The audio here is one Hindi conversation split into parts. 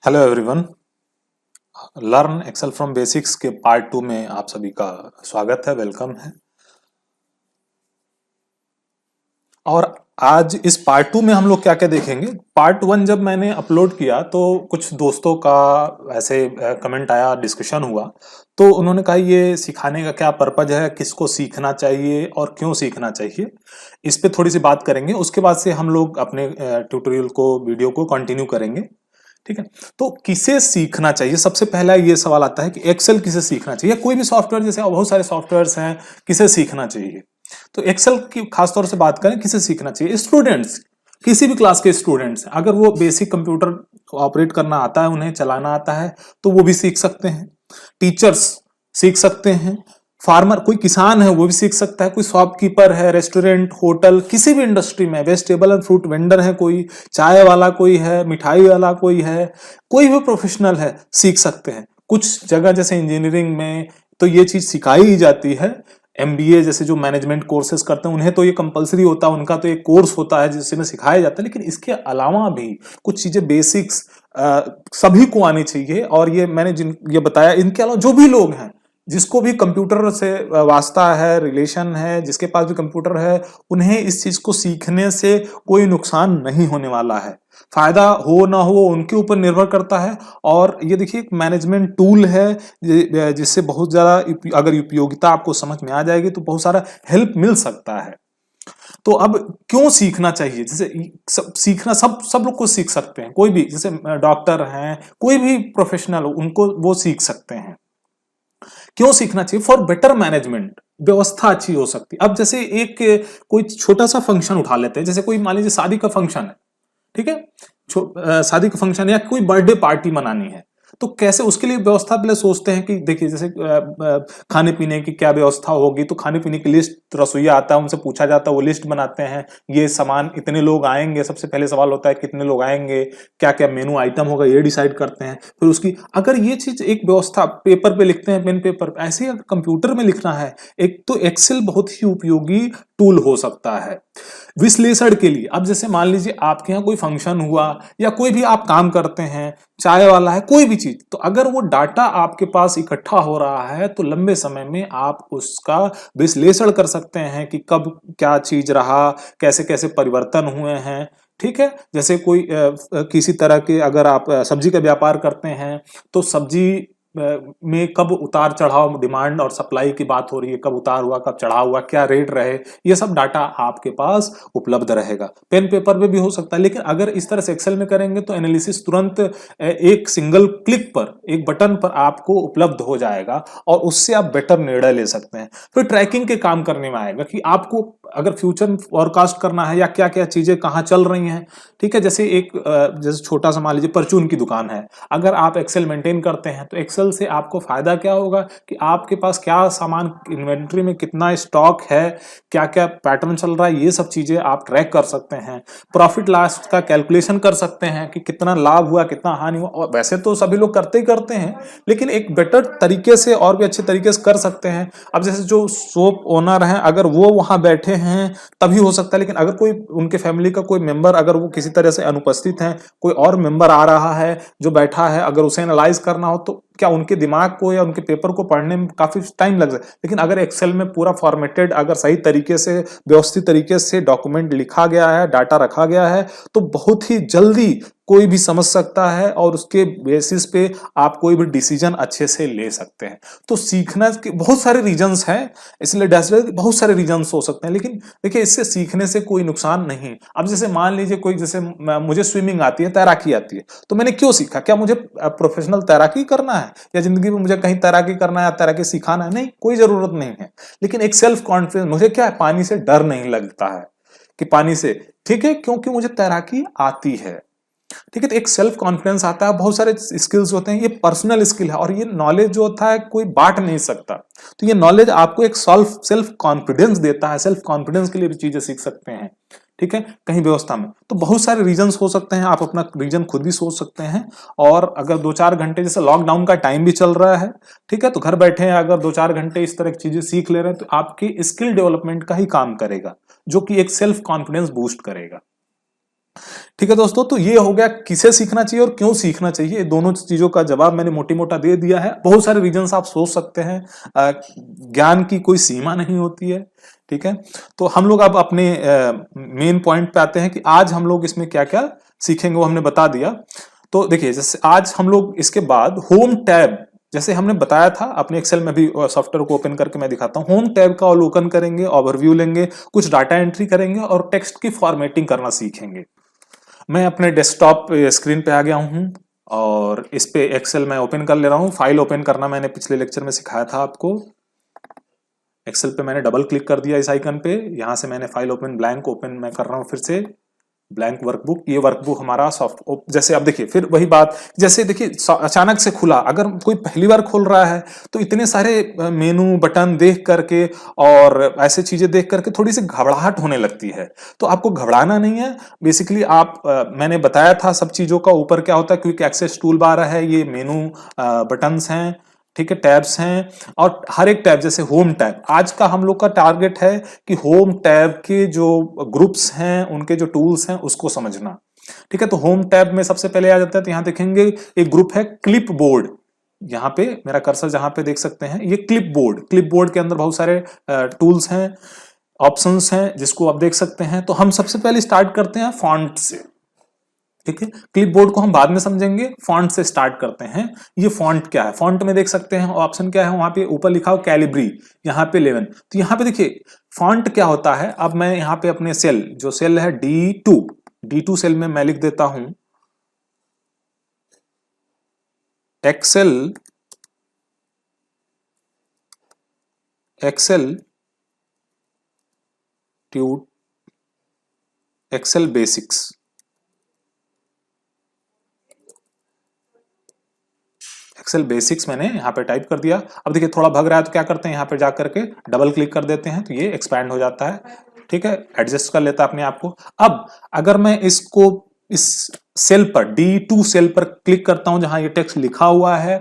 Hello everyone. Learn Excel from basics के पार्ट 2 में आप सभी का स्वागत है, वेलकम है। और आज इस पार्ट 2 में हम लोग क्या क्या देखेंगे। पार्ट 1 जब मैंने अपलोड किया तो कुछ दोस्तों का ऐसे कमेंट आया, डिस्कशन हुआ, तो उन्होंने कहा ये सिखाने का क्या पर्पज है, किसको सीखना चाहिए और क्यों सीखना चाहिए, इस पे थोड़ी सी बात करेंगे। उसके बाद से हम लोग अपने ट्यूटोरियल को, वीडियो को कंटिन्यू करेंगे। ठीक है, तो किसे सीखना चाहिए, सबसे पहला ये सवाल आता है कि एक्सेल किसे सीखना चाहिए। कोई भी सॉफ्टवेयर, जैसे बहुत सारे सॉफ्टवेयर्स हैं, किसे सीखना चाहिए। तो एक्सेल की खासतौर से बात करें, किसे सीखना चाहिए। स्टूडेंट्स, किसी भी क्लास के स्टूडेंट्स, अगर वो बेसिक कंप्यूटर ऑपरेट करना आता है, उन्हें चलाना आता है, तो वो भी सीख सकते हैं। टीचर्स सीख सकते हैं। फार्मर, कोई किसान है वो भी सीख सकता है। कोई शॉपकीपर है, रेस्टोरेंट, होटल, किसी भी इंडस्ट्री में, वेजिटेबल एंड फ्रूट वेंडर है, कोई चाय वाला कोई है, मिठाई वाला कोई है, कोई भी प्रोफेशनल है, सीख सकते हैं। कुछ जगह जैसे इंजीनियरिंग में तो ये चीज सिखाई ही जाती है। एमबीए जैसे जो मैनेजमेंट कोर्सेज करते हैं, उन्हें तो ये कंपलसरी होता है, उनका तो एक कोर्स होता है जिसमें सिखाया जाता है। लेकिन इसके अलावा भी कुछ चीजें बेसिक्स सभी को आनी चाहिए। और ये मैंने जिन ये बताया, इनके अलावा जो भी लोग हैं, जिसको भी कंप्यूटर से वास्ता है, रिलेशन है, जिसके पास भी कंप्यूटर है, उन्हें इस चीज को सीखने से कोई नुकसान नहीं होने वाला है। फायदा हो ना हो उनके ऊपर निर्भर करता है। और ये देखिए, एक मैनेजमेंट टूल है जिससे बहुत ज्यादा अगर उपयोगिता आपको समझ में आ जाएगी तो बहुत सारा हेल्प मिल सकता है। तो अब क्यों सीखना चाहिए, जैसे सीखना सब सब लोग को सीख सकते हैं। कोई भी, जैसे डॉक्टर हैं, कोई भी प्रोफेशनल हो, उनको वो सीख सकते हैं। क्यों सीखना चाहिए? फॉर बेटर मैनेजमेंट, व्यवस्था अच्छी हो सकती है। अब जैसे एक कोई छोटा सा फंक्शन उठा लेते हैं, जैसे कोई मान लीजिए शादी का फंक्शन है, ठीक है, शादी का फंक्शन या कोई बर्थडे पार्टी मनानी है, तो कैसे उसके लिए व्यवस्था पहले सोचते हैं कि देखिए, जैसे खाने पीने की क्या व्यवस्था होगी, तो खाने पीने की लिस्ट रसोईया आता है, उनसे पूछा जाता है, वो लिस्ट बनाते हैं। ये सामान, इतने लोग आएंगे, सबसे पहले सवाल होता है कितने लोग आएंगे, क्या क्या मेनू आइटम होगा, ये डिसाइड करते हैं। फिर उसकी, अगर ये चीज एक व्यवस्था पेपर पे लिखते हैं, पेन पेपर पे, ऐसे ही अगर कंप्यूटर में लिखना है, एक तो एक्सेल बहुत ही उपयोगी टूल हो सकता है विश्लेषण के लिए। अब जैसे मान लीजिए आपके यहाँ कोई फंक्शन हुआ, या कोई भी आप काम करते हैं, चाय वाला है, कोई भी चीज, तो अगर वो डाटा आपके पास इकट्ठा हो रहा है, तो लंबे समय में आप उसका विश्लेषण कर सकते हैं कि कब क्या चीज रहा, कैसे कैसे परिवर्तन हुए हैं। ठीक है, जैसे कोई किसी तरह के, अगर आप सब्जी का व्यापार करते हैं, तो सब्जी में कब उतार चढ़ाव, डिमांड और सप्लाई की बात हो रही है, कब उतार हुआ, कब चढ़ाव हुआ, क्या रेट रहे, ये सब डाटा आपके पास उपलब्ध रहेगा। पेन पेपर में भी हो सकता है, लेकिन अगर इस तरह से एक्सेल में करेंगे तो एनालिसिस तुरंत एक सिंगल क्लिक पर, एक बटन पर आपको उपलब्ध हो जाएगा, और उससे आप बेटर निर्णय ले सकते हैं। फिर ट्रैकिंग के काम करने में आएगा कि आपको अगर फ्यूचर फोरकास्ट करना है, या क्या क्या चीजें कहाँ चल रही हैं। ठीक है, जैसे एक जैसे छोटा सा मान लीजिए परचून की दुकान है, अगर आप एक्सेल मेंटेन करते हैं, तो एक्सेल से आपको फायदा क्या होगा कि आपके पास क्या सामान इन्वेंट्री में, कितना स्टॉक है, क्या क्या पैटर्न चल रहा है, ये सब चीजें आप ट्रैक कर सकते हैं। प्रॉफिट लॉस का कैलकुलेशन कर सकते हैं कि कितना लाभ हुआ, कितना हानि हुआ। और वैसे तो सभी लोग करते ही करते हैं, लेकिन एक बेटर तरीके से और भी अच्छे तरीके से कर सकते हैं। अब जैसे जो शॉप ओनर हैं, अगर वो वहां बैठे हैं तभी हो सकता है, लेकिन अगर कोई उनके फैमिली का कोई मेंबर, अगर वो किसी तरह से अनुपस्थित है, कोई और मेंबर आ रहा है जो बैठा है, अगर उसे एनालाइज करना हो, तो क्या उनके दिमाग को या उनके पेपर को पढ़ने में काफी टाइम लग जाए। लेकिन अगर एक्सेल में पूरा फॉर्मेटेड, अगर सही तरीके से, व्यवस्थित तरीके से डॉक्यूमेंट लिखा गया है, डाटा रखा गया है, तो बहुत ही जल्दी कोई भी समझ सकता है, और उसके बेसिस पे आप कोई भी डिसीजन अच्छे से ले सकते हैं। तो सीखना के बहुत सारे रीजंस हैं, इसलिए डैशबोर्ड बहुत सारे रीजंस हो सकते हैं, लेकिन देखिए, इससे सीखने से कोई नुकसान नहीं। अब जैसे मान लीजिए कोई, जैसे मुझे स्विमिंग आती है, तैराकी आती है, तो मैंने क्यों सीखा? क्या मुझे प्रोफेशनल तैराकी करना है, या जिंदगी में मुझे कहीं तैराकी करना है या तैराकी सिखाना है? नहीं, कोई जरूरत नहीं है। लेकिन एक सेल्फ कॉन्फिडेंस, मुझे क्या है, पानी से डर नहीं लगता है कि पानी से, ठीक है, क्योंकि मुझे तैराकी आती है। ठीक है, तो एक सेल्फ कॉन्फिडेंस आता है। बहुत सारे स्किल्स होते हैं, ये पर्सनल स्किल है, और ये नॉलेज जो होता है कोई बांट नहीं सकता। तो ये नॉलेज आपको एक सेल्फ कॉन्फिडेंस देता है। सेल्फ कॉन्फिडेंस के लिए भी चीजें सीख सकते हैं। ठीक है, कहीं व्यवस्था में तो बहुत सारे रीजंस हो सकते हैं, आप अपना रीजन खुद भी सोच सकते हैं। और अगर 2-4 घंटे, जैसे लॉकडाउन का टाइम भी चल रहा है, ठीक है, तो घर बैठे हैं, अगर 2-4 घंटे इस तरह की चीजें सीख ले रहे हैं, तो आपकी स्किल डेवलपमेंट का ही काम करेगा, जो कि एक सेल्फ कॉन्फिडेंस बूस्ट करेगा। ठीक है दोस्तों, तो ये हो गया किसे सीखना चाहिए और क्यों सीखना चाहिए। दोनों चीजों का जवाब मैंने मोटी मोटा दे दिया है। बहुत सारे रीजंस आप सोच सकते हैं। ज्ञान की कोई सीमा नहीं होती है। ठीक है, तो हम लोग अब अपने मेन पॉइंट पे आते हैं कि आज हम लोग इसमें क्या क्या सीखेंगे, वो हमने बता दिया। तो देखिए, जैसे आज हम लोग इसके बाद होम टैब, जैसे हमने बताया था अपने एक्सेल में भी, सॉफ्टवेयर को ओपन करके मैं दिखाता हूं। होम टैब का अवलोकन करेंगे, ओवरव्यू लेंगे, कुछ डाटा एंट्री करेंगे और टेक्स्ट की फॉर्मेटिंग करना सीखेंगे। मैं अपने डेस्कटॉप स्क्रीन पे आ गया हूं और इस पे एक्सेल मैं ओपन कर ले रहा हूं। फाइल ओपन करना मैंने पिछले लेक्चर में सिखाया था आपको। एक्सेल पे मैंने डबल क्लिक कर दिया इस आइकन पे। यहां से मैंने फाइल ओपन, ब्लैंक ओपन मैं कर रहा हूं फिर से, ब्लैंक वर्कबुक। ये वर्कबुक हमारा सॉफ्ट, जैसे अब देखिए फिर वही बात, जैसे देखिए अचानक से खुला, अगर कोई पहली बार खोल रहा है तो इतने सारे मेनू बटन देख करके और ऐसे चीजें देख करके थोड़ी सी घबराहट होने लगती है। तो आपको घबराना नहीं है। बेसिकली आप मैंने बताया था सब चीजों का, ऊपर क्या होता है, क्विक एक्सेस टूल बार है, ये मेनू बटन्स हैं, ठीक है, टैब्स हैं, और हर एक टैब, जैसे होम टैब, आज का हम लोग का टारगेट है कि होम टैब के जो ग्रुप्स हैं, उनके जो टूल्स हैं, उसको समझना। ठीक है, तो होम टैब में सबसे पहले आ जाता है, तो यहां देखेंगे एक ग्रुप है क्लिप बोर्ड। यहाँ पे मेरा कर्सर जहां पे देख सकते हैं, ये क्लिप बोर्ड, क्लिप बोर्ड के अंदर बहुत सारे टूल्स हैं, ऑप्शंस हैं, जिसको आप देख सकते हैं। तो हम सबसे पहले स्टार्ट करते हैं फॉन्ट से। ठीक है, क्लिपबोर्ड को हम बाद में समझेंगे, फॉन्ट से स्टार्ट करते हैं। ये फॉन्ट क्या है, फॉन्ट में देख सकते हैं ऑप्शन क्या है, वहां पे ऊपर लिखा हो कैलिब्री, यहाँ पे 11। तो यहाँ पे देखिए फॉन्ट क्या होता है। अब मैं यहाँ पे अपने सेल, जो सेल है D2 सेल में मैं लिख देता हूं एक्सेल बेसिक्स। एक्सेल बेसिक्स मैंने यहाँ पे टाइप कर दिया। अब देखिए थोड़ा भग रहा है, तो क्या करते हैं, यहाँ पे जाकर के डबल क्लिक कर देते हैं, तो ये एक्सपैंड हो जाता है। ठीक है, एडजस्ट कर लेता है अपने आप को। अब अगर मैं इसको इस सेल पर, D2 सेल पर क्लिक करता हूं जहां ये टेक्स्ट लिखा हुआ है,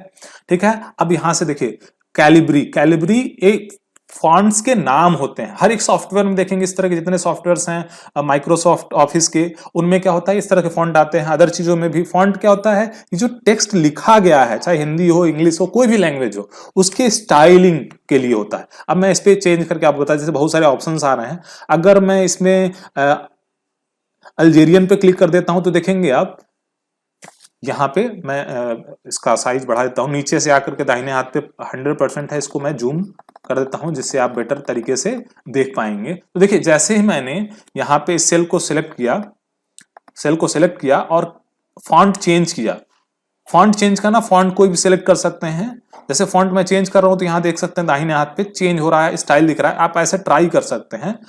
ठीक है, अब यहां से देखिए कैलिब्री एक फॉन्ट्स के नाम होते हैं। हर एक सॉफ्टवेयर में देखेंगे इस तरह के जितने सॉफ्टवेयर्स हैं माइक्रोसॉफ्ट ऑफिस के, उनमें क्या होता है, इस तरह के फॉन्ट आते हैं। अदर चीजों में भी फॉन्ट क्या होता है, ये जो टेक्स्ट लिखा गया है, चाहे हिंदी हो, इंग्लिश हो, कोई भी लैंग्वेज हो, उसके स्टाइलिंग के लिए होता है। अब मैं इस पे चेंज करके आपको बताया, जैसे बहुत सारे ऑप्शंस आ रहे हैं। अगर मैं इसमें अल्जेरियन पे क्लिक कर देता हूं, तो देखेंगे आप यहाँ पे मैं इसका साइज बढ़ा देता हूँ, नीचे से आकर के दाहिने हाथ पे 100% है, इसको मैं जूम कर देता हूं, जिससे आप बेटर तरीके से देख पाएंगे। तो देखिए जैसे ही मैंने यहाँ पे इस सेल को सिलेक्ट किया और फॉन्ट चेंज किया, फॉन्ट चेंज करना, फॉन्ट कोई भी सिलेक्ट कर सकते हैं। जैसे फॉन्ट मैं चेंज कर रहा हूं, तो यहाँ देख सकते हैं दाहिने हाथ पे चेंज हो रहा है, स्टाइल दिख रहा है। आप ऐसे ट्राई कर सकते हैं।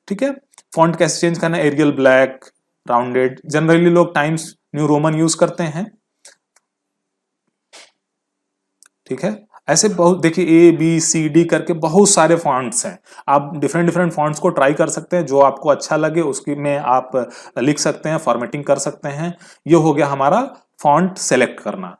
ठीक है, फॉन्ट कैसे चेंज करना है, एरियल ब्लैक, राउंडेड, जनरली लोग टाइम्स न्यू रोमन यूज करते हैं। ठीक है, ऐसे बहुत, देखिए ABCD करके बहुत सारे फॉन्ट्स हैं। आप डिफरेंट फॉन्ट्स को ट्राई कर सकते हैं, जो आपको अच्छा लगे उसकी में आप लिख सकते हैं, फॉर्मेटिंग कर सकते हैं। ये हो गया हमारा फॉन्ट सेलेक्ट करना।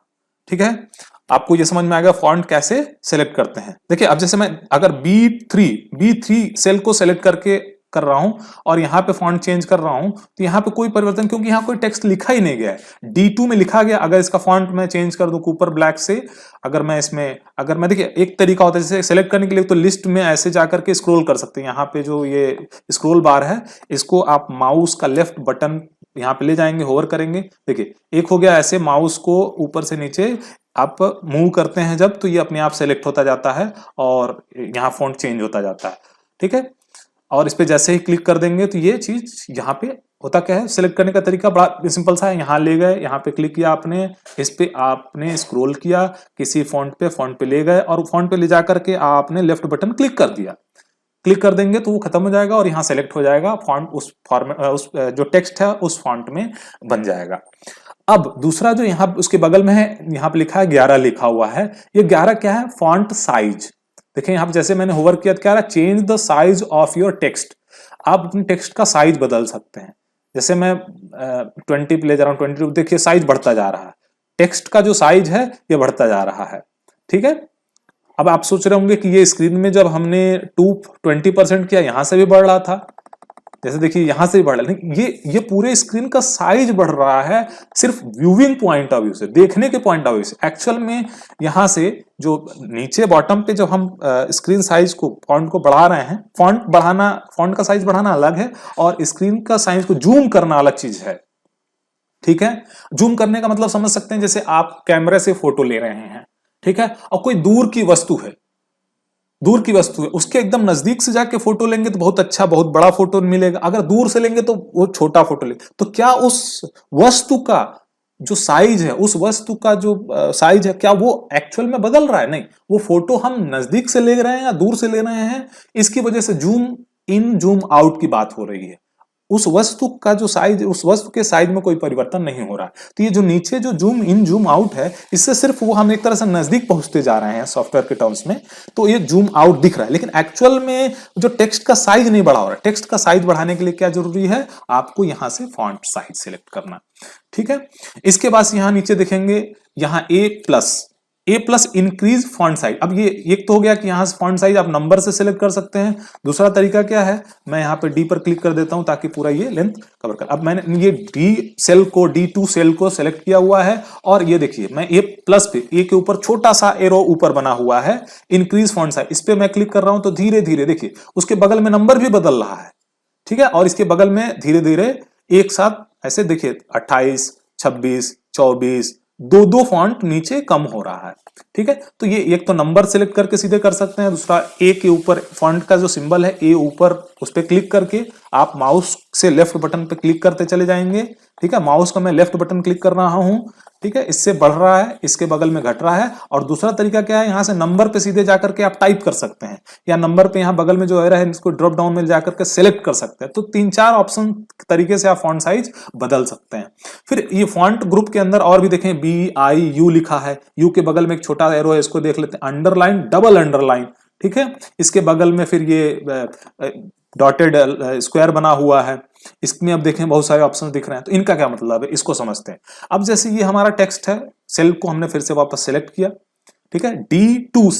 ठीक है, आपको ये समझ में आ गया फॉन्ट कैसे सेलेक्ट करते हैं। देखिए अब जैसे मैं अगर B3 सेल को सेलेक्ट करके कर रहा हूं और यहाँ पे फॉन्ट चेंज कर रहा हूं, तो यहाँ पे कोई परिवर्तन, क्योंकि यहाँ कोई टेक्स्ट लिखा ही नहीं गया है। D2 में लिखा गया। अगर इसका फॉन्ट मैं चेंज कर दूं कूपर ब्लैक से, अगर मैं देखिए एक तरीका होता है, जैसे सेलेक्ट करने के लिए तो लिस्ट में ऐसे जाकर के स्क्रॉल कर सकते हैं। यहाँ पे जो ये स्क्रॉल बार है, इसको आप माउस का लेफ्ट बटन यहाँ पे ले जाएंगे, होवर करेंगे। देखिए एक हो गया, ऐसे माउस को ऊपर से नीचे आप मूव करते हैं जब, तो ये अपने आप सेलेक्ट होता जाता है और यहाँ फॉन्ट चेंज होता जाता है। ठीक है, और इस पे जैसे ही क्लिक कर देंगे तो ये चीज यहाँ पे होता क्या है, सिलेक्ट करने का तरीका बड़ा सिंपल सा है। यहाँ ले गए, यहाँ पे क्लिक किया आपने, इस पे आपने स्क्रॉल किया किसी फॉन्ट पे ले गए और फॉन्ट पे ले जाकर के आपने लेफ्ट बटन क्लिक कर दिया। क्लिक कर देंगे तो वो खत्म हो जाएगा और यहाँ सेलेक्ट हो जाएगा फॉन्ट, उस फॉर्मेट, उस जो टेक्स्ट है उस फॉन्ट में बन जाएगा। अब दूसरा जो यहाँ उसके बगल में है, यहाँ पे लिखा है 11 लिखा हुआ है। ये 11 क्या है, फॉन्ट साइज। देखें यहाँ पे जैसे मैंने होवर किया तो क्या रहा, change the size of your text. आप अपने टेक्स्ट का साइज बदल सकते हैं। जैसे मैं 20 पे ले जा रहा हूँ, 22, देखिए साइज बढ़ता जा रहा है, टेक्स्ट का जो साइज है ये बढ़ता जा रहा है। ठीक है, अब आप सोच रहे होंगे कि ये स्क्रीन में जब हमने 20% किया, यहां से भी बढ़ रहा था। जैसे देखिए यहां से बढ़ रहा है, ये पूरे स्क्रीन का साइज बढ़ रहा है सिर्फ व्यूइंग पॉइंट ऑफ व्यू से, देखने के पॉइंट ऑफ व्यू से। एक्चुअल में यहां से जो नीचे बॉटम पे जब हम स्क्रीन साइज को फॉन्ट को बढ़ा रहे हैं, फॉन्ट का साइज बढ़ाना अलग है और स्क्रीन का साइज को जूम करना अलग चीज है। ठीक है, जूम करने का मतलब समझ सकते हैं, जैसे आप कैमरे से फोटो ले रहे हैं, ठीक है, और कोई दूर की वस्तु है, उसके एकदम नजदीक से जाके फोटो लेंगे तो बहुत अच्छा, बहुत बड़ा फोटो मिलेगा। अगर दूर से लेंगे तो वो छोटा फोटो लेंगे। तो क्या उस वस्तु का जो साइज है, उस वस्तु का जो साइज है, क्या वो एक्चुअल में बदल रहा है? नहीं, वो फोटो हम नजदीक से ले रहे हैं या दूर से ले रहे हैं, इसकी वजह से जूम इन जूम आउट की बात हो रही है। उस वस्तु का जो साइज, उस वस्तु के साइज में कोई परिवर्तन नहीं हो रहा है। तो ये जो नीचे जो जूम इन जूम आउट है, इससे सिर्फ वो हम एक तरह से नजदीक पहुंचते जा रहे हैं सॉफ्टवेयर के टर्म्स में, तो ये जूम आउट दिख रहा है। लेकिन एक्चुअल में जो टेक्स्ट का साइज नहीं बढ़ा हो रहा है। टेक्स्ट का साइज बढ़ाने के लिए क्या जरूरी है? आपको यहां से फॉन्ट साइज सिलेक्ट करना। ठीक है, इसके बाद यहां नीचे देखेंगे, यहां ए प्लस इंक्रीज फॉन्ट साइज। अब ये एक तो हो गया कि यहां से फॉन्ट साइज आप नंबर से सिलेक्ट कर सकते हैं। दूसरा तरीका क्या है, मैं यहां पे डी पर क्लिक कर देता हूं ताकि पूरा ये लेंथ कवर कर। अब मैंने ये D2 सेल को सिलेक्ट किया हुआ है और ये देखिए मैं ए प्लस पे, ए के ऊपर छोटा सा एरो ऊपर बना हुआ है, इंक्रीज फॉन्ट साइज, इस पे मैं क्लिक कर रहा हूं तो धीरे धीरे देखिए उसके बगल में नंबर भी बदल रहा है। ठीक है, और इसके बगल में धीरे धीरे एक साथ ऐसे देखिए 28, 26, 24, दो फॉन्ट नीचे कम हो रहा है। ठीक है, तो ये एक तो नंबर सिलेक्ट करके सीधे कर सकते हैं। दूसरा ए के ऊपर फॉन्ट का जो सिंबल है, ए ऊपर, उस पर क्लिक करके आप माउस से लेफ्ट बटन पे क्लिक करते चले जाएंगे। ठीक है, माउस का मैं लेफ्ट बटन क्लिक कर रहा हूं। ठीक है, इससे बढ़ रहा है, इसके बगल में घट रहा है। और दूसरा तरीका क्या है, यहां से नंबर पे सीधे जाकर के आप टाइप कर सकते हैं, या नंबर पे यहां बगल में जो एरो है इसको ड्रॉप डाउन में जाकर के सिलेक्ट कर सकते हैं। तो 3-4 ऑप्शन तरीके से आप फॉन्ट साइज बदल सकते हैं। फिर ये फॉन्ट ग्रुप के अंदर और भी देखें, BIU लिखा है, यू के बगल में एक छोटा एरो है, इसको देख लेते हैं, अंडरलाइन, डबल अंडरलाइन। ठीक है, इसके बगल में फिर ये डॉटेड स्क्वायर बना हुआ है, इसमें अब देखें बहुत सारे ऑप्शन दिख रहे हैं। तो इनका क्या मतलब है, इसको समझते हैं। अब जैसे ये हमारा टेक्स्ट है, सेल को हमने फिर से वापस सेलेक्ट किया। ठीक है, D2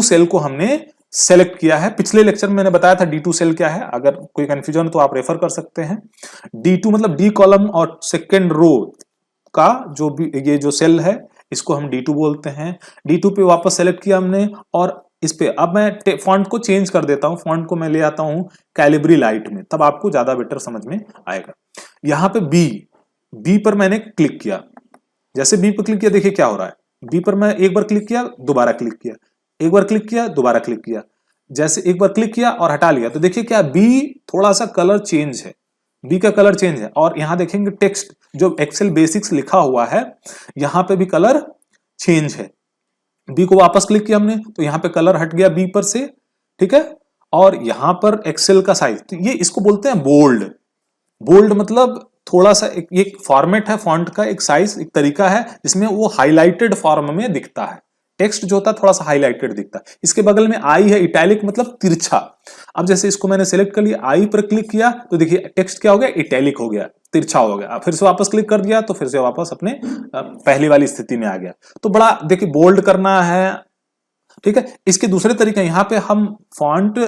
सेल को हमने सेलेक्ट किया है। पिछले लेक्चर में मैंने बताया था D2 सेल क्या है, अगर कोई कंफ्यूजन हो तो आप रेफर कर सकते हैं। D2 मतलब डी कॉलम और सेकेंड रो का जो भी ये जो सेल है, इसको हम D2 बोलते हैं। D2 पे वापस सेलेक्ट किया हमने, और इस पे अब मैं फॉन्ट को चेंज कर देता हूं। फॉन्ट को मैं ले आता हूं कैलिब्री लाइट में, तब आपको ज्यादा बेटर समझ में आएगा। यहां पे बी पर मैंने क्लिक किया। जैसे बी पर क्लिक किया, देखिए क्या हो रहा है। बी पर मैं एक बार क्लिक किया, दोबारा क्लिक किया, एक बार क्लिक किया, दोबारा क्लिक किया, जैसे एक बार क्लिक किया और हटा लिया, तो देखिए क्या बी थोड़ा सा कलर चेंज है, बी का कलर चेंज है। और यहां देखेंगे टेक्स्ट जो एक्सेल बेसिक्स लिखा हुआ है, यहां पे भी कलर चेंज है। बी को वापस क्लिक किया हमने तो यहां पे कलर हट गया बी पर से। ठीक है, और यहां पर एक्सेल का साइज, तो ये इसको बोलते हैं बोल्ड मतलब थोड़ा सा एक फॉर्मेट है फॉन्ट का, एक साइज, एक तरीका है जिसमें वो हाईलाइटेड फॉर्म में दिखता है। टेक्स्ट जो होता है थोड़ा सा हाईलाइटेड दिखता है। इसके बगल में आई है, इटैलिक मतलब तिरछा। अब जैसे इसको मैंने सेलेक्ट कर लिया, आई पर क्लिक किया तो देखिए टेक्स्ट क्या हो गया, इटैलिक हो गया, तिरछा हो गया। फिर से वापस क्लिक कर दिया तो फिर से वापस अपने पहली वाली स्थिति में आ गया। तो बड़ा देखिए बोल्ड करना है। ठीक है, इसके दूसरे तरीके, यहां पे हम फॉन्ट,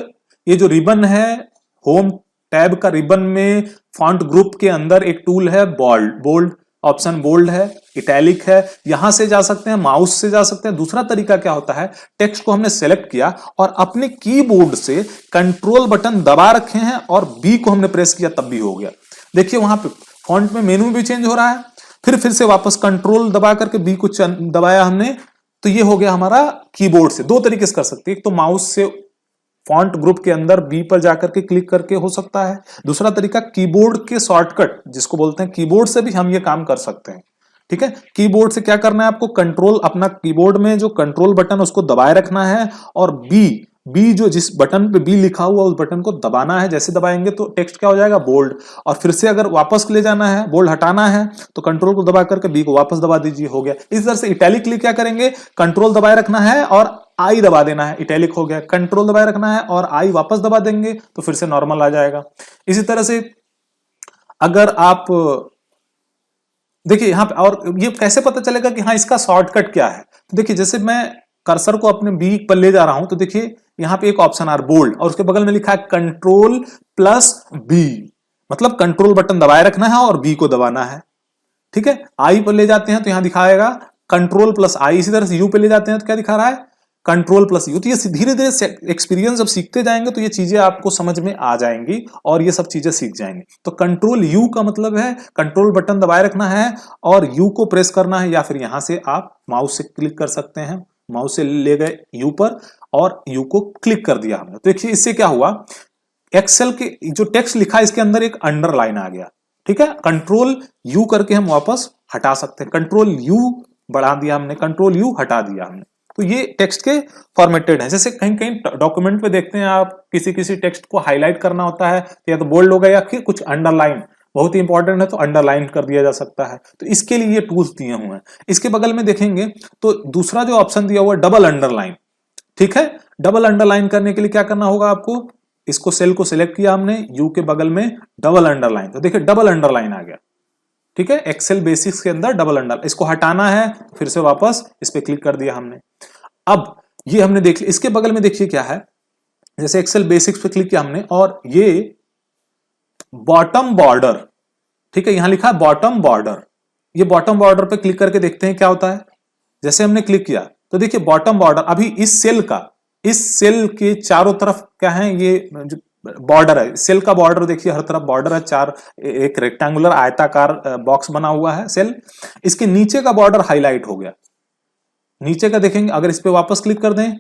ये जो रिबन है, होम टैब का रिबन में फॉन्ट ग्रुप के अंदर एक टूल है बोल्ड ऑप्शन, बोल्ड है, इटैलिक है, यहां से जा सकते हैं, माउस से जा सकते हैं। दूसरा तरीका क्या होता है, टेक्स्ट को हमने सेलेक्ट किया और अपने कीबोर्ड से कंट्रोल बटन दबा रखे हैं और बी को हमने प्रेस किया तब भी हो गया। देखिए वहां पे फॉन्ट में मेनू भी चेंज हो रहा है। फिर से वापस कंट्रोल दबा करके बी को दबाया हमने, तो ये हो गया हमारा कीबोर्ड से। दो तरीके से कर सकते हैं, एक तो माउस से फॉन्ट ग्रुप के अंदर बी पर जाकर के क्लिक करके हो सकता है। दूसरा तरीका कीबोर्ड के शॉर्टकट जिसको बोलते हैं, कीबोर्ड से भी हम ये काम कर सकते हैं। ठीक है, कीबोर्ड से क्या करना है आपको, कंट्रोल, अपना कीबोर्ड में जो कंट्रोल बटन उसको दबाए रखना है और बी जो जिस बटन पे बी लिखा हुआ उस बटन को दबाना है। जैसे दबाएंगे तो टेक्स्ट क्या हो जाएगा, बोल्ड। और फिर से अगर वापस ले जाना है, बोल्ड हटाना है, तो कंट्रोल को दबा करके बी को वापस दबा दीजिए, हो गया। इस तरह से इटैलिक के लिए क्या करेंगे, कंट्रोल दबाए रखना है और आई दबा देना है, इटैलिक हो गया। कंट्रोल दबाए रखना है और आई वापस दबा देंगे तो फिर से नॉर्मल आ जाएगा। इसी तरह से अगर आप देखिए यहां पे, और ये कैसे पता चलेगा कि हाँ इसका शॉर्टकट क्या है, तो देखिए जैसे मैं कर्सर को अपने बी पर ले जा रहा हूं तो देखिए यहाँ पे एक ऑप्शन आर बोल्ड और उसके बगल में लिखा है कंट्रोल प्लस बी, मतलब कंट्रोल बटन दबाए रखना है और बी को दबाना है। ठीक है, आई पर ले जाते हैं तो यहां दिखाएगा कंट्रोल प्लस आई, इसी तरह से यू पे ले जाते हैं तो क्या दिखा रहा है कंट्रोल प्लस यू। तो ये धीरे धीरे एक्सपीरियंस जब सीखते जाएंगे तो ये चीजें आपको समझ में आ जाएंगी और ये सब चीजें सीख जाएंगे। तो कंट्रोल यू का मतलब है कंट्रोल बटन दबाए रखना है और यू को प्रेस करना है, या फिर यहां से आप माउस से क्लिक कर सकते हैं। माउस से ले गए यू पर और यू को क्लिक कर दिया हमने, तो देखिए इससे क्या हुआ, एक्सेल के जो टेक्स्ट लिखा है इसके अंदर एक अंडरलाइन आ गया। ठीक है, कंट्रोल यू करके हम वापस हटा सकते हैं, कंट्रोल यू बढ़ा दिया हमने, कंट्रोल यू हटा दिया हमने। तो ये टेक्स्ट के फॉर्मेटेड है। जैसे कहीं कहीं डॉक्यूमेंट पे देखते हैं आप, किसी किसी टेक्स्ट को हाईलाइट करना होता है तो या तो बोल्ड होगा या फिर कुछ अंडरलाइन बहुत ही इंपॉर्टेंट है तो अंडरलाइन कर दिया जा सकता है। तो इसके लिए ये टूल्स दिए हुए हैं। इसके बगल में देखेंगे तो दूसरा जो ऑप्शन दिया हुआ है डबल अंडरलाइन। ठीक है, डबल अंडरलाइन करने के लिए क्या करना होगा आपको, इसको सेल को सिलेक्ट किया हमने, यू के बगल में डबल अंडरलाइन, तो देखिए डबल अंडरलाइन आ गया। ठीक है, एक्सेल बेसिक्स के अंदर डबल अंडर, इसको हटाना है फिर से वापस इस पे क्लिक कर दिया हमने। अब ये हमने देख लिया, इसके बगल में देखिए क्या है, जैसे एक्सेल बेसिक्स पे क्लिक किया हमने और ये बॉटम बॉर्डर, ठीक है यहां लिखा है बॉटम बॉर्डर, ये बॉटम बॉर्डर पे क्लिक करके देखते हैं क्या होता है। जैसे हमने क्लिक किया तो देखिए बॉटम बॉर्डर अभी इस सेल का, इस सेल के चारों तरफ क्या है, ये जो बॉर्डर है, सेल का बॉर्डर देखिए हर तरफ बॉर्डर है, चार एक रेक्टेंगुलर आयताकार बॉक्स बना हुआ है सेल, इसके नीचे का बॉर्डर हाईलाइट हो गया। नीचे का देखेंगे अगर इस पे वापस क्लिक कर दें,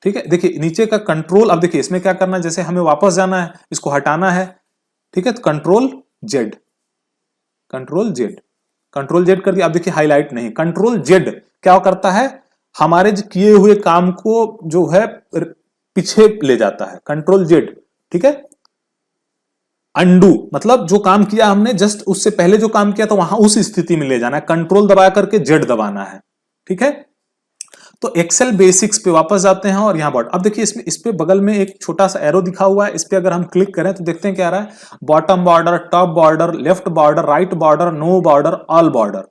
ठीक है देखिए नीचे का कंट्रोल, अब देखिए इसमें क्या करना है, जैसे हमें वापस जाना है इसको हटाना है, ठीक है तो control Z, control Z, control Z कर दिया। अब देखिए हाईलाइट नहीं, कंट्रोल जेड क्या करता है, हमारे किए हुए काम को जो है पीछे ले जाता है, कंट्रोल जेड। ठीक है, अंडू मतलब जो काम किया हमने जस्ट उससे पहले जो काम किया तो वहां उस स्थिति में ले जाना है, कंट्रोल दबा करके जेड दबाना है। ठीक है, तो एक्सेल बेसिक्स पे वापस जाते हैं और यहां बॉर्डर, अब देखिए इसमें इस पे बगल में एक छोटा सा एरो दिखा हुआ है, इस पे अगर हम क्लिक करें तो देखते हैं क्या आ रहा है, bottom border, top border, left border, right border, no border, all border.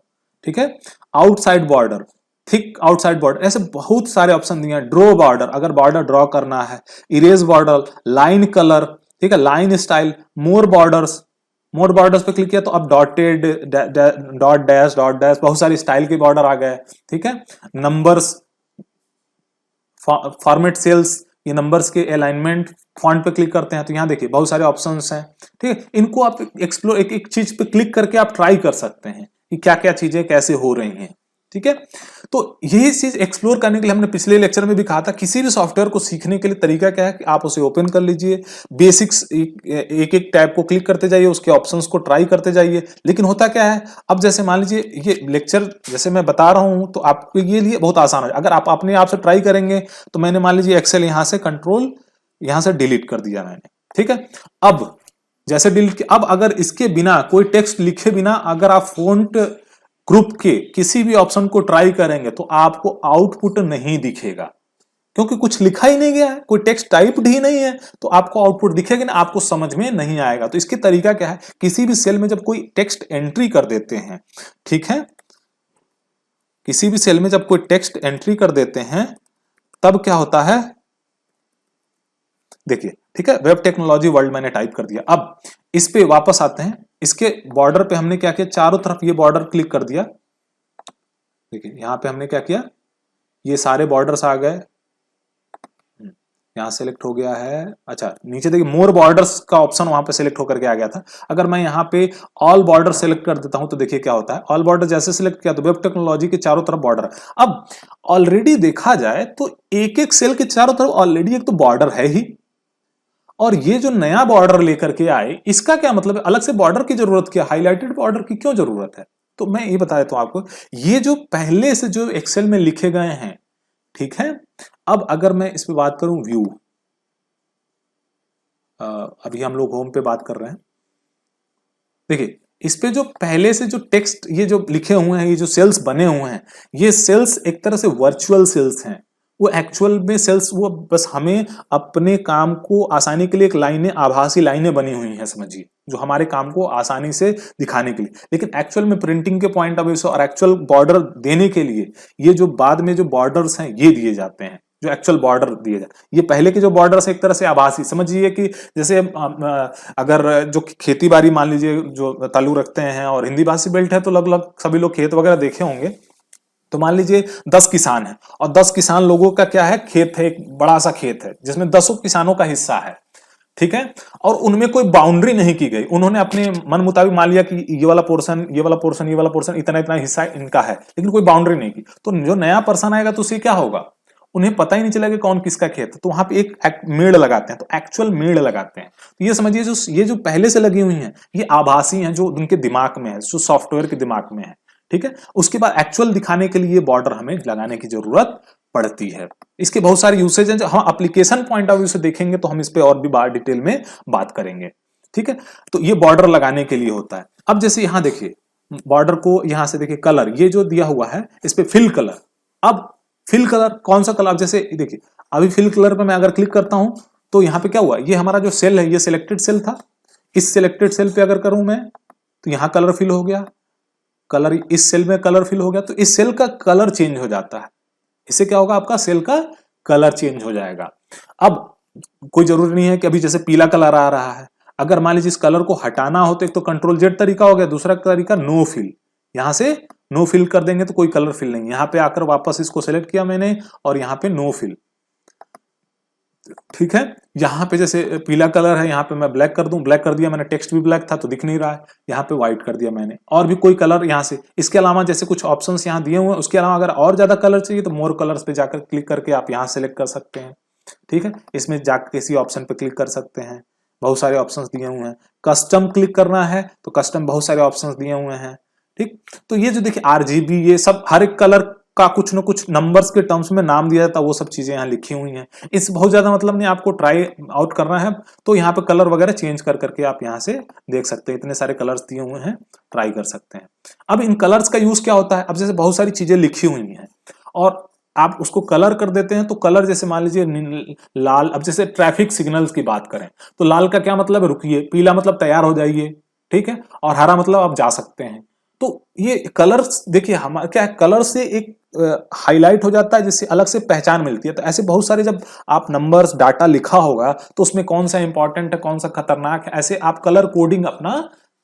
ठीक है, outside border, thick outside border, ऐसे बहुत सारे ऑप्शन दिए हैं। ड्रॉ बॉर्डर अगर बॉर्डर ड्रॉ करना है, इरेज बॉर्डर, लाइन कलर, ठीक है line style, more borders, more borders पे क्लिक किया तो अब डॉटेड, डॉट डैश, बहुत सारी स्टाइल के बॉर्डर आ गए। ठीक है, नंबर्स, फॉर्मेट सेल्स, ये नंबर्स के अलाइनमेंट, फॉन्ट पे क्लिक करते हैं तो यहां देखिए बहुत सारे ऑप्शंस हैं। ठीक है, इनको आप एक्सप्लोर, एक एक चीज पे क्लिक करके आप ट्राई कर सकते हैं कि क्या क्या चीजें कैसे हो रही हैं। ठीक है, तो यही चीज एक्सप्लोर करने के लिए हमने पिछले लेक्चर में भी कहा था, किसी भी सॉफ्टवेयर को सीखने के लिए तरीका क्या है कि आप उसे ओपन कर लीजिए, बेसिक्स एक एक टैब को क्लिक करते जाइए, उसके ऑप्शंस को ट्राई करते जाइए। लेकिन होता क्या है, अब जैसे मान लीजिए ये लेक्चर जैसे मैं बता रहा हूं तो आपको ये लिए बहुत आसान है, अगर आप अपने आप से ट्राई करेंगे तो मैंने मान लीजिए एक्सेल यहां से कंट्रोल यहां से डिलीट कर दिया मैंने। ठीक है, अब जैसे डिलीट किया, अब अगर इसके बिना कोई टेक्स्ट लिखे बिना अगर आप फोंट ग्रुप के किसी भी ऑप्शन को ट्राई करेंगे तो आपको आउटपुट नहीं दिखेगा, क्योंकि कुछ लिखा ही नहीं गया है, कोई टेक्स्ट टाइप्ड ही नहीं है, तो आपको आउटपुट दिखेगा ना, आपको समझ में नहीं आएगा। तो इसके तरीका क्या है, किसी भी सेल में जब कोई टेक्स्ट एंट्री कर देते हैं, ठीक है किसी भी सेल में जब कोई टेक्स्ट एंट्री कर देते हैं तब क्या होता है, देखिए ठीक है वेब टेक्नोलॉजी वर्ल्ड मैंने टाइप कर दिया। अब इस पे वापस आते हैं, इसके बॉर्डर पे हमने क्या किया, चारों तरफ ये बॉर्डर क्लिक कर दिया। देखिए यहां पे हमने क्या किया, ये सारे बॉर्डर्स आ गए, यहां सेलेक्ट हो गया है। अच्छा नीचे देखिए मोर बॉर्डर्स का ऑप्शन वहां पे सेलेक्ट होकर के आ गया था। अगर मैं यहां पे ऑल बॉर्डर सेलेक्ट कर देता हूं तो देखिए क्या होता है, ऑल बॉर्डर जैसे सेलेक्ट किया तो वेब टेक्नोलॉजी के चारों तरफ बॉर्डर। अब ऑलरेडी देखा जाए तो एक एक सेल के चारों तरफ ऑलरेडी एक तो बॉर्डर है ही, और ये जो नया बॉर्डर लेकर के आए इसका क्या मतलब है, अलग से बॉर्डर की जरूरत क्या, हाईलाइटेड बॉर्डर की क्यों जरूरत है। तो मैं ये बता देता हूं आपको, ये जो पहले से जो एक्सेल में लिखे गए हैं, ठीक है अब अगर मैं इस पे बात करूं व्यू, अभी हम लोग होम पे बात कर रहे हैं, देखिए इस पे जो पहले से जो टेक्स्ट ये जो लिखे हुए हैं, ये जो सेल्स बने हुए हैं, ये सेल्स एक तरह से वर्चुअल सेल्स हैं, वो एक्चुअल में सेल्स, वो बस हमें अपने काम को आसानी के लिए एक लाइनें, आभासी लाइनें बनी हुई हैं समझिए, जो हमारे काम को आसानी से दिखाने के लिए। लेकिन एक्चुअल में प्रिंटिंग के पॉइंट ऑफ व्यू से और एक्चुअल बॉर्डर देने के लिए ये जो बाद में जो बॉर्डर्स हैं ये दिए जाते हैं। जो एक्चुअल बॉर्डर दिए जाए। ये पहले के जो बॉर्डर से एक तरह से आभासी, समझिए कि जैसे अगर जो खेती बाड़ी मान लीजिए जो ताल्लुक रखते हैं और हिंदी भाषी बेल्ट है तो लगभग सभी लोग खेत वगैरह देखे होंगे। तो मान लीजिए 10 किसान हैं और 10 किसान लोगों का क्या है, खेत है, एक बड़ा सा खेत है जिसमें 10 किसानों का हिस्सा है, ठीक है। और उनमें कोई बाउंड्री नहीं की गई, उन्होंने अपने मन मुताबिक मान लिया कि ये वाला पोर्शन, ये वाला पोर्शन, ये वाला पोर्शन, इतना इतना हिस्सा इनका है, लेकिन कोई बाउंड्री नहीं की। तो जो नया पर्सन आएगा तो उसे क्या होगा, उन्हें पता ही नहीं चलेगा कौन किसका खेत है। तो वहां पे एक मेड़ लगाते हैं, तो एक्चुअल मेड़ लगाते हैं। तो ये समझिए ये जो पहले से लगी हुई हैं ये आभासी हैं, जो उनके दिमाग में है, जो सॉफ्टवेयर के दिमाग में है, ठीक है। उसके बाद एक्चुअल दिखाने के लिए बॉर्डर हमें लगाने की जरूरत पड़ती है। इसके बहुत सारे यूसेज हैं, जो हम एप्लीकेशन पॉइंट ऑफ व्यू से देखेंगे तो हम इस पे और भी बात डिटेल में बात करेंगे, ठीक है। तो ये बॉर्डर लगाने के लिए होता है। अब जैसे यहां देखिए बॉर्डर को, यहां से देखिए कलर, ये जो दिया हुआ है इस पे फिल कलर। अब फिल कलर कौन सा कलर, जैसे देखिए अभी फिल कलर पे मैं अगर क्लिक करता हूं तो यहां पे क्या हुआ, ये हमारा जो सेल है ये सिलेक्टेड सेल था, इस सिलेक्टेड सेल पे अगर करूं मैं तो यहां कलर फिल हो गया, कलर इस सेल में कलर फिल हो गया, तो इस सेल का कलर चेंज हो जाता है। इससे क्या होगा, आपका सेल का कलर चेंज हो जाएगा। अब कोई जरूरी नहीं है कि अभी जैसे पीला कलर आ रहा है, अगर मान लीजिए इस कलर को हटाना हो तो एक तो कंट्रोल जेड तरीका हो गया, दूसरा तरीका नो फिल, यहां से नो फिल कर देंगे तो कोई कलर फिल नहीं। यहां पे आकर वापस इसको सेलेक्ट किया मैंने और यहां पे नो फिल, ठीक है। यहां पे जैसे पीला कलर है, यहां पे मैं ब्लैक कर दूं, ब्लैक कर दिया मैंने, टेक्स्ट भी ब्लैक था तो दिख नहीं रहा है, यहां पे व्हाइट कर दिया मैंने। और भी कोई कलर यहां से, इसके अलावा जैसे कुछ ऑप्शंस यहां दिए हुए हैं, उसके अलावा अगर और ज्यादा कलर चाहिए तो मोर कलर्स पे जाकर क्लिक करके आप यहां सेलेक्ट कर सकते हैं, ठीक है। इसमें जाकर किसी ऑप्शन पे क्लिक कर सकते हैं, बहुत सारे ऑप्शंस दिए हुए हैं। कस्टम क्लिक करना है तो कस्टम बहुत सारे ऑप्शंस दिए हुए हैं, ठीक। तो ये जो देखिए आरजीबी, ये सब हर एक कलर का कुछ न कुछ नंबर्स के टर्म्स में नाम दिया जाता है, वो सब चीजें यहाँ लिखी हुई हैं। इस बहुत ज्यादा मतलब नहीं, आपको ट्राई आउट करना है तो यहाँ पे कलर वगैरह चेंज कर करके आप यहाँ से देख सकते हैं, इतने सारे कलर्स दिए हुए हैं, ट्राई कर सकते हैं। अब इन कलर्स का यूज क्या होता है, अब जैसे बहुत सारी चीजें लिखी हुई हैं और आप उसको कलर कर देते हैं, तो कलर जैसे मान लीजिए लाल, अब जैसे ट्रैफिक सिग्नल्स की बात करें तो लाल का क्या मतलब है, रुकिए, पीला मतलब तैयार हो जाइए, ठीक है, और हरा मतलब आप जा सकते हैं। तो ये कलर्स देखिए हमारा क्या है, कलर से एक हाईलाइट हो जाता है जिससे अलग से पहचान मिलती है। तो ऐसे बहुत सारे जब आप नंबर्स डाटा लिखा होगा तो उसमें कौन सा इंपॉर्टेंट है, कौन सा खतरनाक है, ऐसे आप कलर कोडिंग अपना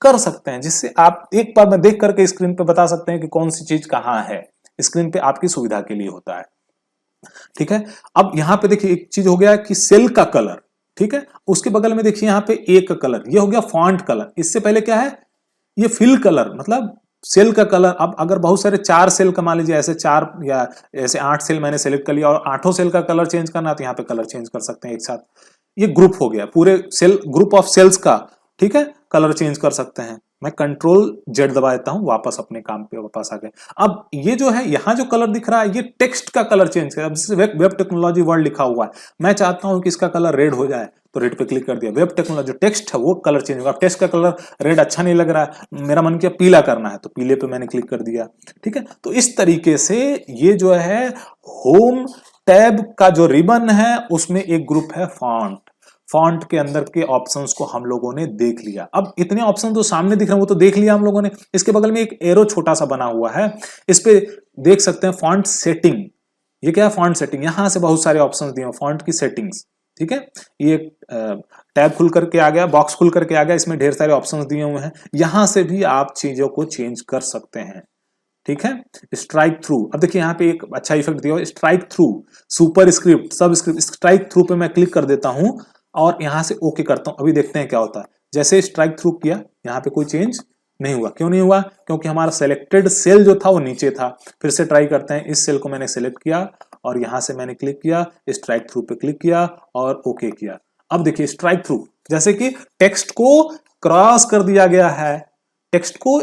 कर सकते हैं, जिससे आप एक बार में देख करके स्क्रीन पे बता सकते हैं कि कौन सी चीज कहाँ है। स्क्रीन पे आपकी सुविधा के लिए होता है, ठीक है। अब यहां पे देखिए एक चीज हो गया कि सेल का कलर, ठीक है। उसके बगल में देखिए यहाँ पे एक कलर, ये हो गया फॉन्ट कलर। इससे पहले क्या है, ये फिल कलर मतलब सेल का कलर। अब अगर बहुत सारे 4 सेल का मान लीजिए ऐसे 4 या ऐसे 8 सेल मैंने सेलेक्ट कर लिया और 8 सेल का कलर चेंज करना, तो यहाँ पे कलर चेंज कर सकते हैं एक साथ। ये ग्रुप हो गया, पूरे सेल, ग्रुप ऑफ सेल्स का, ठीक है, कलर चेंज कर सकते हैं। मैं कंट्रोल जेड दबा देता हूं, वापस अपने काम पे वापस आ गए। अब ये जो है यहाँ जो कलर दिख रहा है ये टेक्स्ट का कलर चेंज कर, अब जैसे वेब टेक्नोलॉजी वर्ल्ड लिखा हुआ है, मैं चाहता हूं कि इसका कलर रेड हो जाए तो रेड पे क्लिक कर दिया, वेब टेक्नोलॉजी टेक्स्ट है वो कलर चेंज होगा। टेक्स्ट का कलर रेड अच्छा नहीं लग रहा है, मेरा मन किया पीला करना है तो पीले पे मैंने क्लिक कर दिया, ठीक है। तो इस तरीके से ये जो है होम टैब का जो रिबन है उसमें एक ग्रुप है फॉन्ट। फॉन्ट के अंदर के ऑप्शंस को हम लोगों ने देख लिया। अब इतने ऑप्शन तो सामने दिख रहे हैं वो तो देख लिया हम लोगों ने। इसके बगल में एक एरो छोटा सा बना हुआ है, इस पे देख सकते हैं फॉन्ट सेटिंग। ये क्या है, फॉन्ट सेटिंग। यहां से बहुत सारे ऑप्शंस दिए हैं फॉन्ट की सेटिंग्स, ठीक है। ये टैब खुल करके आ गया, बॉक्स खुल करके आ गया, इसमें ढेर सारे ऑप्शंस दिए हुए हैं। यहां से भी आप चीजों को चेंज कर सकते हैं, ठीक है। स्ट्राइक थ्रू, अब देखिए यहाँ पे एक अच्छा इफेक्ट दिया हुआ है, स्ट्राइक थ्रू, सुपर स्क्रिप्ट, सब स्क्रिप्ट। स्ट्राइक थ्रू पे मैं क्लिक कर देता हूं और यहां से ओके करता हूं। अभी देखते हैं क्या होता है। जैसे स्ट्राइक थ्रू किया, यहाँ पे कोई चेंज नहीं हुआ। क्यों नहीं हुआ, क्योंकि हमारा सेलेक्टेड सेल जो था वो नीचे था। फिर से ट्राई करते हैं, इस सेल को मैंने सेलेक्ट किया और यहां से मैंने क्लिक किया, स्ट्राइक थ्रू पे क्लिक किया और ओके किया। अब देखिए स्ट्राइक थ्रू, जैसे कि टेक्स्ट को क्रॉस कर दिया गया है, टेक्स्ट को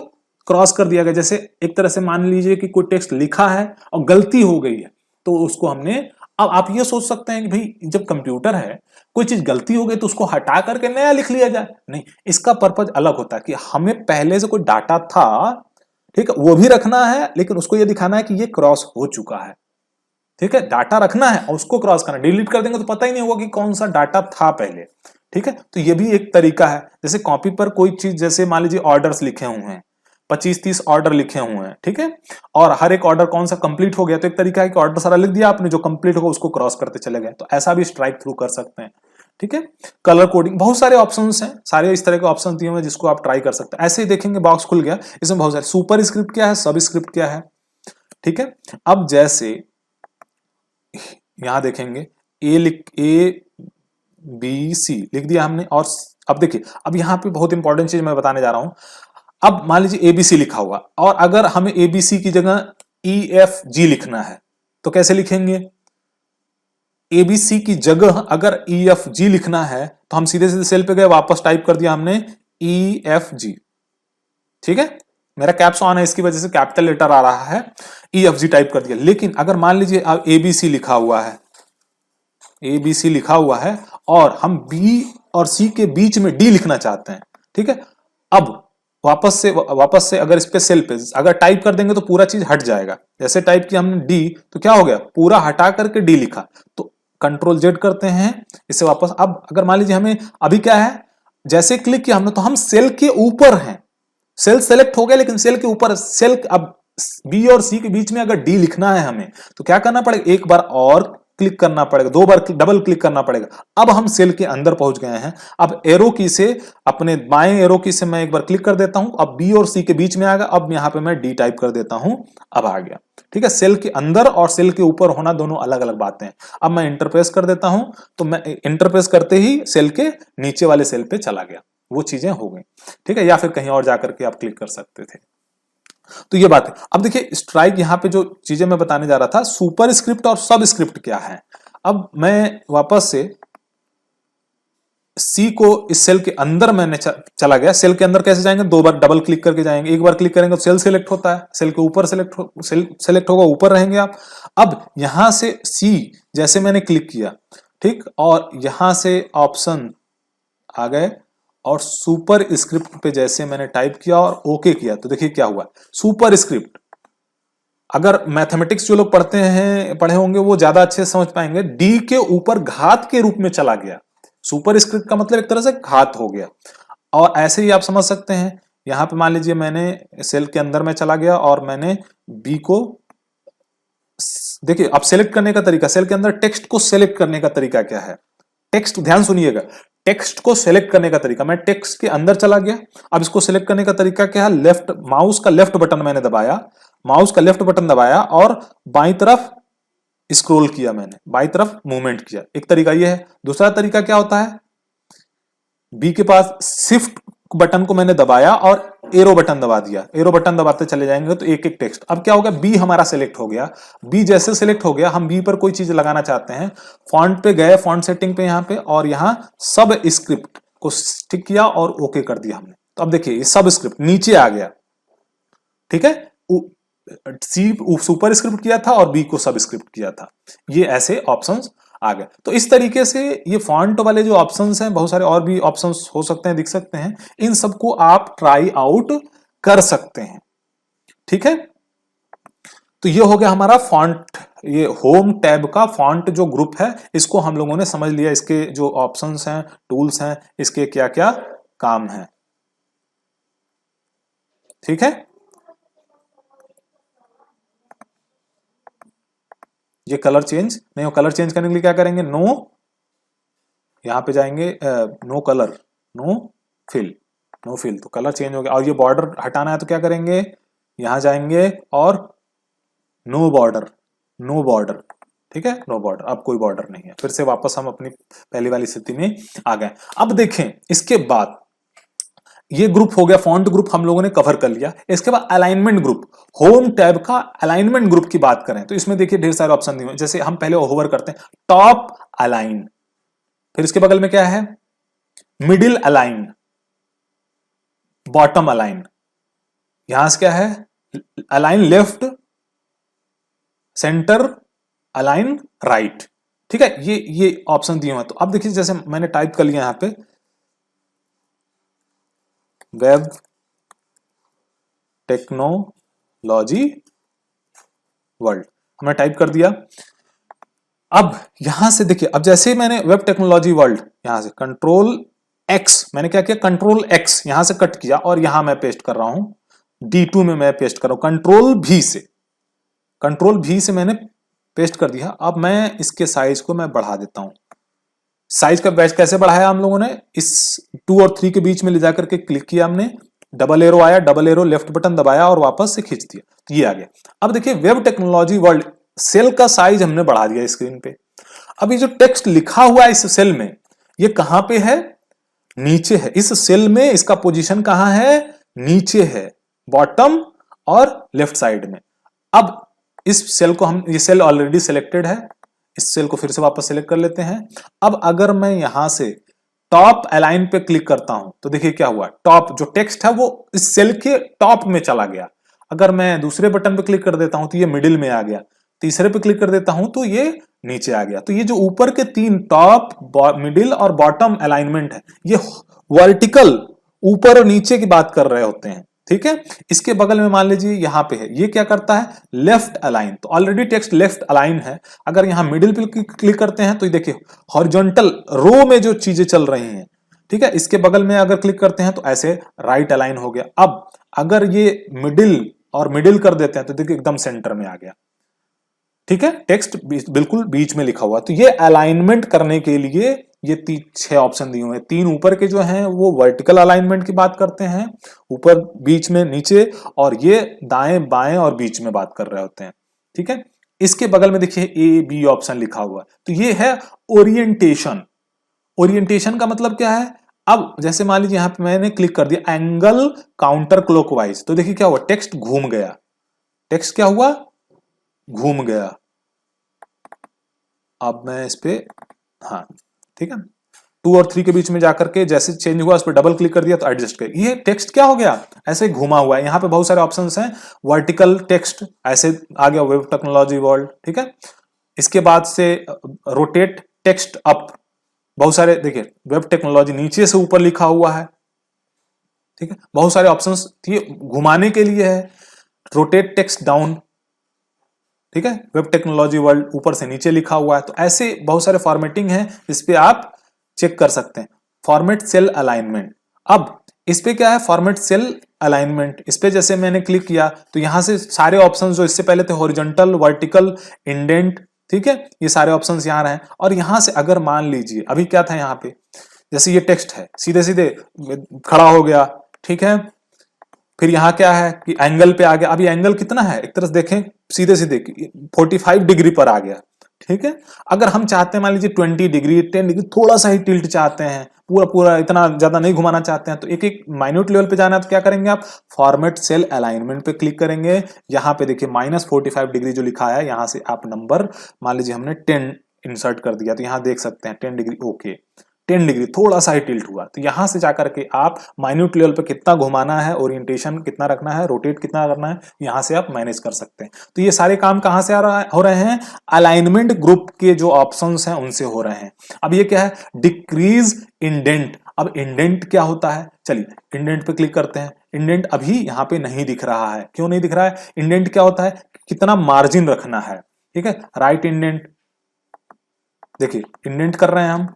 क्रॉस कर दिया गया। जैसे एक तरह से मान लीजिए कि कोई टेक्स्ट लिखा है और गलती हो गई है तो उसको हमने, अब आप ये सोच सकते हैं कि भाई जब कंप्यूटर है कोई चीज गलती हो गई तो उसको हटा करके नया लिख लिया जाए, नहीं, इसका पर्पज अलग होता है कि हमें पहले से कोई डाटा था, ठीक है, वो भी रखना है, लेकिन उसको ये दिखाना है कि ये क्रॉस हो चुका है, ठीक है। डाटा रखना है और उसको क्रॉस करना, डिलीट कर देंगे तो पता ही नहीं होगा कि कौन सा डाटा था पहले, ठीक है। तो ये भी एक तरीका है। जैसे कॉपी पर कोई चीज, जैसे मान लीजिए ऑर्डर्स लिखे हुए हैं 25-30 ऑर्डर लिखे हुए हैं, ठीक है, और हर एक ऑर्डर कौन सा कंप्लीट हो गया, तो एक तरीका है कि ऑर्डर सारा लिख दिया आपने, जो कंप्लीट होगा उसको क्रॉस करते चले गए, तो ऐसा भी स्ट्राइक थ्रू कर सकते हैं, ठीक है। कलर कोडिंग, बहुत सारे ऑप्शंस हैं, सारे इस तरह के ऑप्शन दिए हुए हैं जिसको आप ट्राई कर सकते हैं। ऐसे ही देखेंगे बॉक्स खुल गया, इसमें बहुत सारे सुपर स्क्रिप्ट क्या है, सब स्क्रिप्ट क्या है, ठीक है। अब जैसे यहां देखेंगे ABC लिख दिया हमने, और अब देखिए, अब यहां पे बहुत इंपॉर्टेंट चीज मैं बताने जा रहा हूं। अब मान लीजिए ABC लिखा हुआ, और अगर हमें ABC की जगह EFG लिखना है तो कैसे लिखेंगे? ABC की जगह अगर EFG लिखना है तो हम सीधे सीधे सेल पे गए, वापस टाइप कर दिया हमने EFG, ठीक है। मेरा कैप्स ऑन है, इसकी वजह से कैपिटल लेटर आ रहा है, EFG टाइप कर दिया। लेकिन अगर मान लीजिए अब ABC लिखा हुआ है, ABC लिखा हुआ है और हम B और C के बीच में D लिखना चाहते हैं, ठीक है। अब वापस से अगर इस पे सेल पे अगर टाइप कर देंगे तो पूरा चीज हट जाएगा। जैसे टाइप किया हमने D, तो क्या हो गया, पूरा हटा करके D लिखा, तो कंट्रोल Z करते हैं इससे वापस। अब अगर मान लीजिए हमें अभी क्या है, जैसे क्लिक किया हमने तो हम सेल के ऊपर हैं, सेल सेलेक्ट हो गया लेकिन सेल के ऊपर, सेल अब B और C के बीच में अगर D लिखना है हमें तो क्या करना पड़ेगा, एक बार और क्लिक करना पड़ेगा, दो बार डबल क्लिक करना पड़ेगा। अब हम सेल के अंदर पहुंच गए हैं। अब एरो की से, अपने बाएं एरो की से मैं एक बार क्लिक कर देता हूं, अब B और C के बीच में आ गया, अब यहां पे मैं D टाइप कर देता हूं, अब आ गया, ठीक है। सेल के अंदर और सेल के ऊपर होना दोनों अलग अलग बातें हैं। अब मैं इंटरप्रेस कर देता हूं, तो मैं इंटरप्रेस करते ही सेल के नीचे वाले सेल पे चला गया, वो चीजें हो गई, ठीक है। या फिर कहीं और जाकर के आप क्लिक कर सकते थे। तो ये बात है। अब देखिए स्ट्राइक, यहां पे जो चीजें मैं बताने जा रहा था, सुपर स्क्रिप्ट और सब स्क्रिप्ट क्या है। अब मैं वापस से सी को इस सेल के अंदर मैंने चला गया। सेल के अंदर कैसे जाएंगे, दो बार डबल क्लिक करके जाएंगे, एक बार क्लिक करेंगे तो सेल सेलेक्ट होता है, सेल के ऊपर सेलेक्ट होगा, ऊपर रहेंगे आप। अब यहां से सी जैसे मैंने क्लिक किया, ठीक, और यहां से ऑप्शन आ गए, और सुपर स्क्रिप्ट पे जैसे मैंने टाइप किया और ओके किया, तो देखिए क्या हुआ, सुपर स्क्रिप्ट। अगर मैथमेटिक्स जो लोग पढ़े होंगे वो ज्यादा अच्छे से समझ पाएंगे, डी के ऊपर घात के रूप में चला गया। सुपर स्क्रिप्ट का मतलब एक तरह से घात हो गया। और ऐसे ही आप समझ सकते हैं, यहां पे मान लीजिए मैंने सेल के अंदर में चला गया और मैंने बी को, देखिए अब सेलेक्ट करने का तरीका, सेल के अंदर टेक्स्ट को सेलेक्ट करने का तरीका क्या है, टेक्स्ट ध्यान सुनिएगा, टेक्स्ट को सेलेक्ट करने का तरीका, मैं टेक्स्ट के अंदर चला गया। अब इसको सेलेक्ट करने का तरीका क्या है, लेफ्ट माउस का लेफ्ट बटन मैंने दबाया, माउस का लेफ्ट बटन दबाया और बाईं तरफ स्क्रॉल किया, मैंने बाईं तरफ मूवमेंट किया, एक तरीका यह है। दूसरा तरीका क्या होता है, बी के पास शिफ्ट बटन को मैंने दबाया और एरो बटन दबा दिया, एरो बटन दबाते चले जाएंगे तो एक एक टेक्स्ट। अब क्या होगा, बी हमारा सिलेक्ट हो गया, बी जैसे सिलेक्ट हो गया, हम बी पर कोई चीज लगाना चाहते हैं, फॉन्ट पे गए, फॉन्ट सेटिंग पे यहां पे, और यहां सब स्क्रिप्ट को टिक किया और ओके कर दिया हमने। तो अब देखिए ये सब स्क्रिप्ट नीचे आ गया, ठीक है। सी सुपर स्क्रिप्ट किया था और बी को सब स्क्रिप्ट किया था, ये ऐसे ऑप्शंस आ गए। तो इस तरीके से ये फॉन्ट वाले जो ऑप्शंस हैं, बहुत सारे और भी ऑप्शंस हो सकते हैं, दिख सकते हैं, इन सबको आप ट्राई आउट कर सकते हैं, ठीक है। तो ये हो गया हमारा फॉन्ट, ये होम टैब का फॉन्ट जो ग्रुप है, इसको हम लोगों ने समझ लिया, इसके जो ऑप्शंस हैं, टूल्स हैं, इसके क्या क्या काम है, ठीक है। ये कलर चेंज नहीं हो, कलर चेंज करने के लिए क्या करेंगे, नो, यहां पे जाएंगे no colour, no fill, no fill, तो कलर चेंज हो गया। और ये बॉर्डर हटाना है तो क्या करेंगे, यहां जाएंगे और नो बॉर्डर, नो बॉर्डर, ठीक है, नो बॉर्डर, अब कोई बॉर्डर नहीं है। फिर से वापस हम अपनी पहली वाली स्थिति में आ गए। अब देखें इसके बाद ये ग्रुप हो गया, फॉन्ट ग्रुप हम लोगों ने कवर कर लिया। इसके बाद अलाइनमेंट ग्रुप, होम टैब का अलाइनमेंट ग्रुप की बात करें तो इसमें देखिए ढेर सारे ऑप्शन दिए हुए हैं। जैसे हम पहले होवर करते हैं, टॉप अलाइन, फिर इसके बगल में क्या है, मिडिल अलाइन, बॉटम अलाइन, यहां से क्या है, align left, centre, align right, ठीक है। ये ऑप्शन दिए हुए हैं। तो अब देखिए जैसे मैंने टाइप कर लिया यहां पे वेब टेक्नोलॉजी वर्ल्ड, हमने टाइप कर दिया। अब यहां से देखिए, अब जैसे ही मैंने वेब टेक्नोलॉजी वर्ल्ड, यहां से कंट्रोल एक्स, मैंने क्या किया, कंट्रोल एक्स यहां से कट किया और यहां मैं पेस्ट कर रहा हूं, D2 में मैं पेस्ट कर रहा हूं, कंट्रोल V से मैंने पेस्ट कर दिया। अब मैं इसके साइज को मैं बढ़ा देता हूं। साइज का बैच कैसे बढ़ाया हम लोगों ने, इस 2 और 3 के बीच में ले जाकर के क्लिक किया हमने, डबल एरो आया, डबल एरो लेफ्ट बटन दबाया और वापस से खींच दिया, तो ये आ गया। अब देखिए वेब टेक्नोलॉजी वर्ल्ड सेल का साइज हमने बढ़ा दिया स्क्रीन पे। अब ये जो टेक्स्ट लिखा हुआ है इस सेल में, ये कहां पे है, नीचे है इस सेल में, इसका पोजीशन कहां है, नीचे है, बॉटम और लेफ्ट साइड में। अब इस सेल को हम, ये सेल ऑलरेडी सिलेक्टेड है, इस सेल को फिर से वापस सिलेक्ट कर लेते हैं। अब अगर मैं यहां से टॉप अलाइन पे क्लिक करता हूं तो देखिए क्या हुआ, टॉप जो टेक्स्ट है वो इस सेल के टॉप में चला गया। अगर मैं दूसरे बटन पे क्लिक कर देता हूं तो ये मिडिल में आ गया, तीसरे पे क्लिक कर देता हूं तो ये नीचे आ गया। तो ये जो ऊपर के 3 टॉप, मिडिल और बॉटम अलाइनमेंट है, ये वर्टिकल ऊपर और नीचे की बात कर रहे होते हैं, ठीक है। इसके बगल में मान लीजिए यहां पे है, ये क्या करता है, लेफ्ट अलाइन, तो ऑलरेडी टेक्स्ट लेफ्ट अलाइन है। अगर यहां मिडिल पे क्लिक करते हैं तो ये देखिए हॉरिजॉन्टल रो में जो चीजें चल रही हैं, ठीक है। इसके बगल में अगर क्लिक करते हैं तो ऐसे राइट अलाइन हो गया। अब अगर ये मिडिल और मिडिल कर देते हैं तो देखिए एकदम सेंटर में आ गया, ठीक है। टेक्स्ट बिल्कुल बीच में लिखा हुआ। तो ये अलाइनमेंट करने के लिए ये 6 ऑप्शन दिए हुए हैं। 3 ऊपर के जो हैं वो वर्टिकल अलाइनमेंट की बात करते हैं, ऊपर बीच में नीचे, और ये दाएं बाएं और बीच में बात कर रहे होते हैं, ठीक है। इसके बगल में देखिए A B ऑप्शन लिखा हुआ है, तो ये है ओरिएंटेशन। ओरिएंटेशन का मतलब क्या है, अब जैसे मान लीजिए यहां पे मैंने क्लिक कर दिया एंगल काउंटर क्लॉकवाइज, तो देखिए क्या हुआ, टेक्स्ट घूम गया, टेक्स्ट क्या हुआ, घूम गया। अब मैं इस पे, हाँ ठीक है, 2 और 3 के बीच में जाकर के जैसे चेंज हुआ उस पर डबल क्लिक कर दिया तो एडजस्ट कर, ये टेक्स्ट क्या हो गया, ऐसे घुमा हुआ है। यहाँ पे बहुत सारे ऑप्शंस हैं, वर्टिकल टेक्स्ट ऐसे आ गया वेब टेक्नोलॉजी वर्ल्ड, ठीक है। इसके बाद से रोटेट टेक्स्ट अप, बहुत सारे देखिए वेब टेक्नोलॉजी नीचे से ऊपर लिखा हुआ है, ठीक है। बहुत सारे ऑप्शंस ये घुमाने के लिए है। रोटेट टेक्स्ट डाउन, ठीक है, वेब टेक्नोलॉजी वर्ल्ड ऊपर से नीचे लिखा हुआ है। तो ऐसे बहुत सारे फॉर्मेटिंग है, इस पे आप चेक कर सकते हैं। फॉर्मेट सेल अलाइनमेंट, अब इस पे क्या है, फॉर्मेट सेल अलाइनमेंट, इस पे जैसे मैंने क्लिक किया तो यहां से सारे ऑप्शन जो इससे पहले थे, हॉरिजॉन्टल, वर्टिकल, इंडेंट, ठीक है, ये सारे ऑप्शन यहाँ रहे। और यहां से अगर मान लीजिए अभी क्या था यहाँ पे, जैसे ये टेक्स्ट है सीधे सीधे खड़ा हो गया, ठीक है। फिर यहाँ क्या है कि एंगल पे आ गया, अभी एंगल कितना है, एक तरह से देखें सीधे सीधे 45 डिग्री पर आ गया, ठीक है। अगर हम चाहते हैं मान लीजिए 20 डिग्री 10 डिग्री, थोड़ा सा ही टिल्ट चाहते हैं, पूरा पूरा इतना ज्यादा नहीं घुमाना चाहते हैं, तो एक एक माइन्यूट लेवल पे जाना है तो क्या करेंगे आप, फॉर्मेट सेल अलाइनमेंट पे क्लिक करेंगे। यहाँ पे देखिए -45 डिग्री जो लिखा है, यहाँ से आप नंबर मान लीजिए हमने 10 इंसर्ट कर दिया, तो यहाँ देख सकते हैं 10 डिग्री, ओके 10 डिग्री थोड़ा सा ही टिल्ट हुआ, तो यहां से जाकर के आप माइन्यूट लेवल पे कितना घुमाना है, ओरिएंटेशन कितना रखना है, रोटेट कितना करना है, यहां से आप मैनेज कर सकते हैं। तो ये सारे काम कहां से हो रहे हैं, अलाइनमेंट ग्रुप के जो ऑप्शंस हैं उनसे हो रहे हैं। अब ये क्या है, डिक्रीज इंडेंट। अब इंडेंट क्या होता है, चलिए इंडेंट पे क्लिक करते हैं। इंडेंट अभी यहाँ पे नहीं दिख रहा है, क्यों नहीं दिख रहा है, इंडेंट क्या होता है, कितना मार्जिन रखना है, ठीक है। राइट इंडेंट, देखिए इंडेंट कर रहे हैं हम,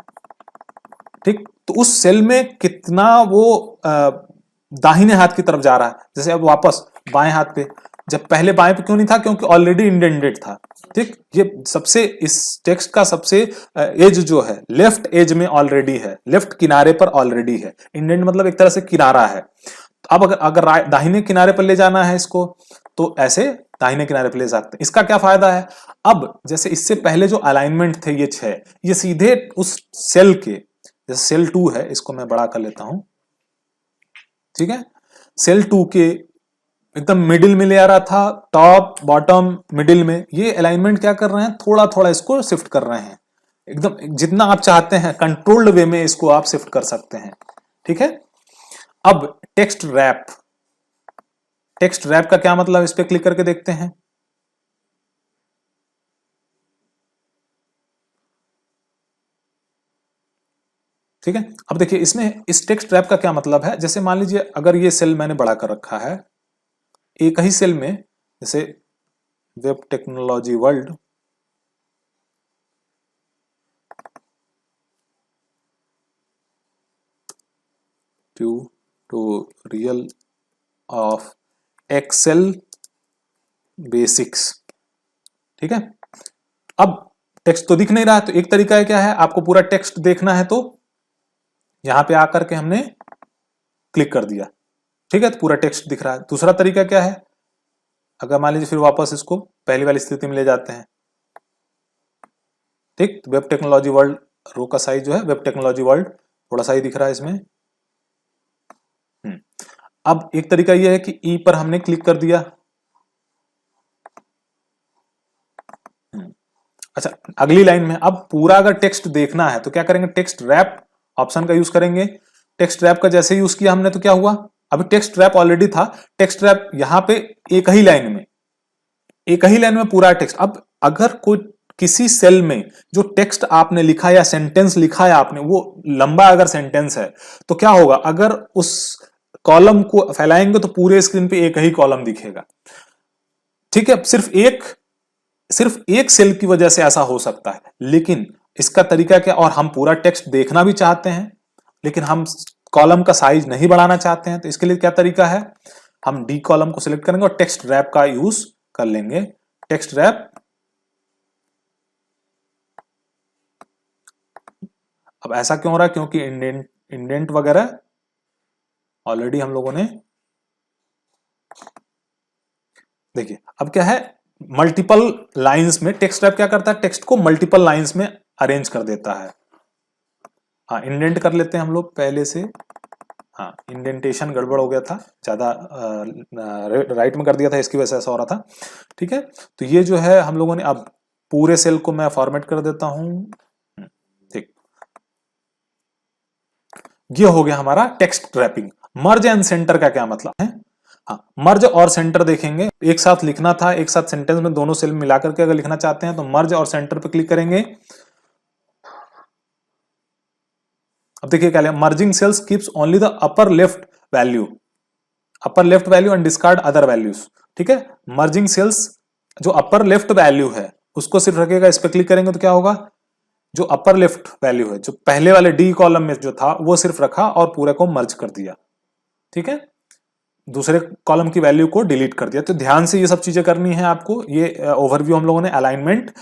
ठीक, तो उस सेल में कितना वो दाहिने हाथ की तरफ जा रहा है। जैसे अब वापस बाएं हाथ पे, जब पहले बाएं पे क्यों नहीं था, क्योंकि ऑलरेडी इंडेंटेड था, ठीक। ये सबसे इस टेक्स्ट का सबसे एज जो है लेफ्ट एज में ऑलरेडी है, लेफ्ट किनारे पर ऑलरेडी है। इंडेंट मतलब एक तरह से किनारा है। अब अगर दाहिने किनारे पर ले जाना है इसको, तो ऐसे दाहिने किनारे पर ले सकते हैं। इसका क्या फायदा है, अब जैसे इससे पहले जो अलाइनमेंट थे ये 6, ये सीधे उस सेल के, जैसे सेल 2 है, इसको मैं बड़ा कर लेता हूं, ठीक है। सेल 2 के एकदम मिडिल में ले आ रहा था, टॉप बॉटम मिडिल में, ये अलाइनमेंट क्या कर रहे हैं, थोड़ा थोड़ा इसको शिफ्ट कर रहे हैं, एकदम जितना आप चाहते हैं कंट्रोल्ड वे में इसको आप शिफ्ट कर सकते हैं, ठीक है। अब टेक्स्ट रैप, टेक्स्ट रैप का क्या मतलब, इस पे क्लिक करके देखते हैं। ठीक है, अब देखिए इसमें इस टेक्स्ट रैप का क्या मतलब है, जैसे मान लीजिए अगर ये सेल मैंने बड़ा कर रखा है, एक ही सेल में, जैसे web technology world, tutorial of Excel basics. ठीक है, अब टेक्स्ट तो दिख नहीं रहा है, तो एक तरीका है क्या है, आपको पूरा टेक्स्ट देखना है तो यहां पे आकर के हमने क्लिक कर दिया। ठीक है, तो पूरा टेक्स्ट दिख रहा है। दूसरा तरीका क्या है, अगर मान लीजिए फिर वापस इसको पहली वाली स्थिति में ले जाते हैं। ठीक, वेब टेक्नोलॉजी वर्ल्ड रो का साइज जो है वेब टेक्नोलॉजी वर्ल्ड थोड़ा सा ही दिख रहा है इसमें। अब एक तरीका यह है कि ई पर हमने क्लिक कर दिया। अच्छा, अगली लाइन में अब पूरा अगर टेक्स्ट देखना है तो क्या करेंगे, टेक्स्ट रैप ऑप्शन का यूज करेंगे। टेक्स्ट रैप का जैसे यूज किया हमने तो क्या हुआ, अभी टेक्स्ट रैप ऑलरेडी था, टेक्स्ट रैप यहां पे एक ही लाइन में पूरा टेक्स्ट। अब अगर कोई किसी सेल में जो टेक्स्ट आपने लिखा या सेंटेंस लिखा है आपने, वो लंबा अगर सेंटेंस है तो क्या होगा, अगर उस कॉलम को फैलाएंगे तो पूरे स्क्रीन पे एक ही कॉलम दिखेगा। ठीक है, सिर्फ एक सेल की वजह से ऐसा हो सकता है, लेकिन इसका तरीका क्या, और हम पूरा टेक्स्ट देखना भी चाहते हैं लेकिन हम कॉलम का साइज नहीं बढ़ाना चाहते हैं, तो इसके लिए क्या तरीका है, हम डी कॉलम को सिलेक्ट करेंगे और टेक्स्ट रैप का यूज कर लेंगे। टेक्स्ट रैप, अब ऐसा क्यों हो रहा है, क्योंकि इंडेंट वगैरह ऑलरेडी हम लोगों ने, देखिए अब क्या है, मल्टीपल लाइंस में टेक्स्ट रैप क्या करता है, टेक्स्ट को मल्टीपल लाइंस में अरेंज कर देता है। हाँ, इंडेंट कर लेते हैं हम लोग पहले से। हाँ, इंडेंटेशन गड़बड़ हो गया था, ज्यादा राइट में कर दिया था, इसकी वजह से ऐसा हो रहा था। ठीक है, तो ये जो है हम लोगों ने, अब पूरे सेल को मैं फॉर्मेट कर देता हूं। ठीक, ये हो गया हमारा text wrapping. Merge and centre का क्या मतलब है, हाँ, मर्ज और सेंटर देखेंगे, एक साथ लिखना था, एक साथ सेंटेंस में दोनों सेल मिलाकर के अगर लिखना चाहते हैं तो मर्ज और सेंटर पे क्लिक करेंगे। अब देखिए क्या, merging cells keeps only the upper left value and discard other values. ठीक है, मर्जिंग सेल्स जो अपर लेफ्ट वैल्यू है उसको सिर्फ रखेगा, इस पर क्लिक करेंगे तो क्या होगा, जो अपर लेफ्ट वैल्यू है जो पहले वाले डी कॉलम में जो था वो सिर्फ रखा और पूरे को मर्ज कर दिया। ठीक है, दूसरे कॉलम की वैल्यू को डिलीट कर दिया। तो ध्यान से ये सब चीजें करनी है आपको। ये ओवरव्यू हम लोगों ने अलाइनमेंट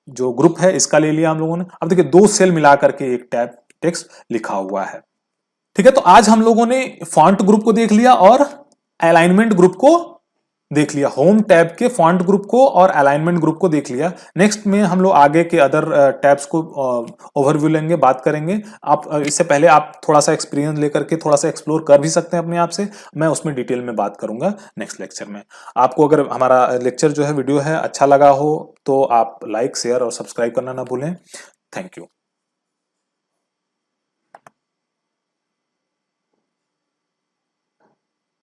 जो ग्रुप है इसका ले लिया हम लोगों ने। अब देखिए दो सेल मिला करके एक टैब टेक्स्ट लिखा हुआ है। ठीक है, तो आज हम लोगों ने फॉन्ट ग्रुप को देख लिया और अलाइनमेंट ग्रुप को देख लिया, होम टैब के फॉन्ट ग्रुप को और अलाइनमेंट ग्रुप को देख लिया। नेक्स्ट में हम लोग आगे के अदर टैब्स को ओवरव्यू लेंगे, बात करेंगे। आप इससे पहले आप थोड़ा सा एक्सपीरियंस लेकर के थोड़ा सा एक्सप्लोर कर भी सकते हैं अपने आप से, मैं उसमें डिटेल में बात करूंगा नेक्स्ट लेक्चर में। आपको अगर हमारा लेक्चर जो है वीडियो है अच्छा लगा हो तो आप लाइक शेयर और सब्सक्राइब करना ना भूलें। Thank you.